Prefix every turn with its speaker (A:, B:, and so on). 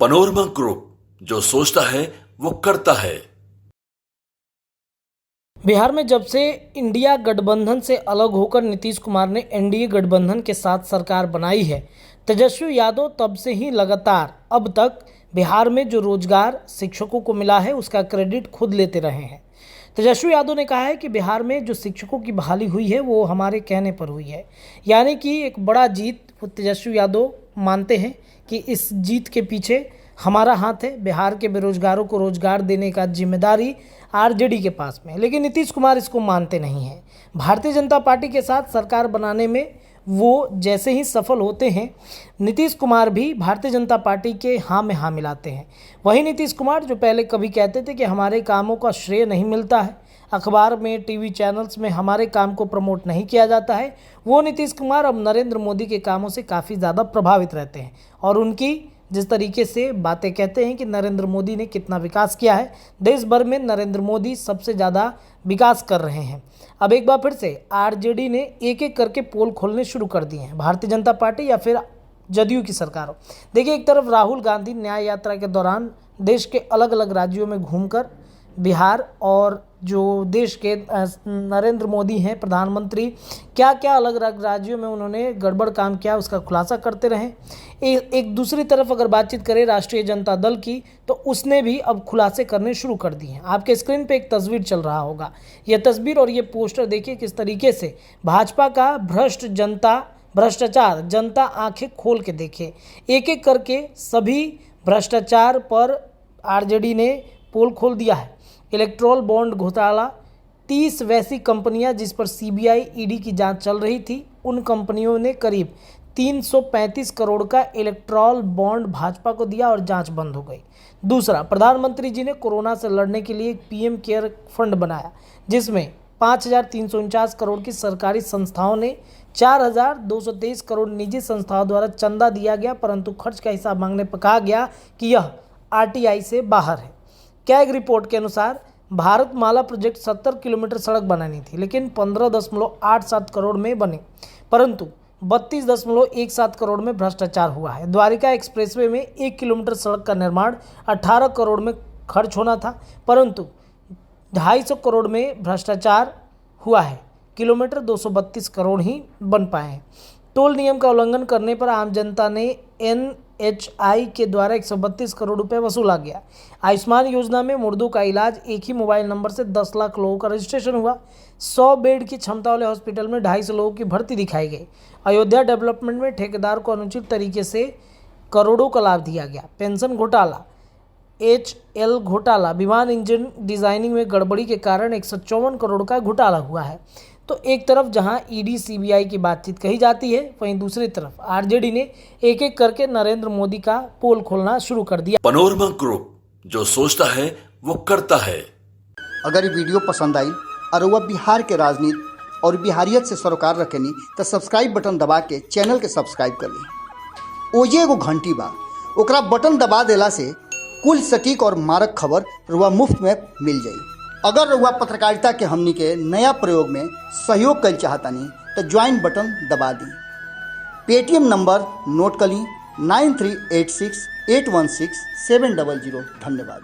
A: Panorama group, जो सोचता है वो करता है।
B: बिहार में जब से इंडिया गठबंधन से अलग होकर नीतीश कुमार ने एनडीए गठबंधन के साथ सरकार बनाई है, तेजस्वी यादव तब से ही लगातार अब तक बिहार में जो रोजगार शिक्षकों को मिला है उसका क्रेडिट खुद लेते रहे हैं। तेजस्वी यादव ने कहा है कि बिहार में जो शिक्षकों की बहाली हुई है वो हमारे कहने पर हुई है, यानी कि एक बड़ा जीत तेजस्वी यादव मानते हैं कि इस जीत के पीछे हमारा हाथ है। बिहार के बेरोजगारों को रोजगार देने का जिम्मेदारी आरजेडी के पास में है, लेकिन नीतीश कुमार इसको मानते नहीं हैं। भारतीय जनता पार्टी के साथ सरकार बनाने में वो जैसे ही सफल होते हैं, नीतीश कुमार भी भारतीय जनता पार्टी के हाँ में हाँ मिलाते हैं। वहीं नीतीश कुमार जो पहले कभी कहते थे कि हमारे कामों का श्रेय नहीं मिलता है, अखबार में, टीवी चैनल्स में हमारे काम को प्रमोट नहीं किया जाता है, वो नीतीश कुमार अब नरेंद्र मोदी के कामों से काफ़ी ज़्यादा प्रभावित रहते हैं और उनकी जिस तरीके से बातें कहते हैं कि नरेंद्र मोदी ने कितना विकास किया है, देश भर में नरेंद्र मोदी सबसे ज़्यादा विकास कर रहे हैं। अब एक बार फिर से आरजेडी ने एक एक करके पोल खोलने शुरू कर दिए हैं, भारतीय जनता पार्टी या फिर जदयू की सरकार हो। देखिए, एक तरफ राहुल गांधी न्याय यात्रा के दौरान देश के अलग अलग राज्यों में घूमकर बिहार और जो देश के नरेंद्र मोदी हैं प्रधानमंत्री, क्या क्या अलग अलग राज्यों में उन्होंने गड़बड़ काम किया उसका खुलासा करते रहे। एक दूसरी तरफ अगर बातचीत करें राष्ट्रीय जनता दल की, तो उसने भी अब खुलासे करने शुरू कर दिए हैं। आपके स्क्रीन पे एक तस्वीर चल रहा होगा, यह तस्वीर और ये पोस्टर देखिए किस तरीके से भाजपा का भ्रष्टाचार जनता आंखें खोल के देखे। एक एक करके सभी भ्रष्टाचार पर आरजेडी ने पोल खोल दिया है। इलेक्ट्रोल बॉन्ड घोटाला, 30 वैसी कंपनियां जिस पर सीबीआई ईडी की जांच चल रही थी, उन कंपनियों ने करीब 335 करोड़ का इलेक्ट्रोल बॉन्ड भाजपा को दिया और जांच बंद हो गई। दूसरा, प्रधानमंत्री जी ने कोरोना से लड़ने के लिए एक पीएम केयर फंड बनाया, जिसमें 5,349 करोड़ की सरकारी संस्थाओं ने 4,223 करोड़ निजी संस्थाओं द्वारा चंदा दिया गया, परंतु खर्च का हिसाब मांगने पर कहा गया कि यह आरटीआई से बाहर है। क्या एक रिपोर्ट के अनुसार भारतमाला प्रोजेक्ट 70 किलोमीटर सड़क बनानी थी, लेकिन 15.87 करोड़ में बने, परंतु 32.17 करोड़ में भ्रष्टाचार हुआ है। द्वारिका एक्सप्रेसवे में 1 किलोमीटर सड़क का निर्माण 18 करोड़ में खर्च होना था, परंतु 250 करोड़ में भ्रष्टाचार हुआ है। किलोमीटर 232 करोड़ ही बन पाए हैं। टोल नियम का उल्लंघन करने पर आम जनता ने एनएचआई के द्वारा 132 करोड़ रुपए वसूला गया। आयुष्मान योजना में मुर्दों का इलाज, एक ही मोबाइल नंबर से 10 लाख लोगों का रजिस्ट्रेशन हुआ। 100 बेड की क्षमता वाले हॉस्पिटल में 250 लोगों की भर्ती दिखाई गई। अयोध्या डेवलपमेंट में ठेकेदार को अनुचित तरीके से करोड़ों का लाभ दिया गया। पेंशन घोटाला, एचएल घोटाला, विमान इंजन डिजाइनिंग में गड़बड़ी के कारण 154 करोड़ का घोटाला हुआ है। तो एक तरफ जहां ईडी सीबीआई की बातचीत कही जाती है, वहीं दूसरी तरफ आरजेडी ने एक एक करके नरेंद्र मोदी का पोल खोलना शुरू कर दिया।
A: पनोरमा ग्रुप, जो सोचता है वो करता है।
C: अगर ये वीडियो पसंद आई और वह बिहार के राजनीति और बिहारियत से सरोकार रखेनी तो सब्सक्राइब बटन दबा के चैनल के सब्सक्राइब कर ली। ओजे एगो घंटी बा, ओकरा बटन दबा देला से कुल सटीक और मारक खबर रुआ मुफ्त में मिल जाई। अगर रुआ पत्रकारिता के हमनी के नया प्रयोग में सहयोग कर चाहतानी तो ज्वाइन बटन दबा दी। पेटीएम नंबर नोट कर ली 9386816700। धन्यवाद।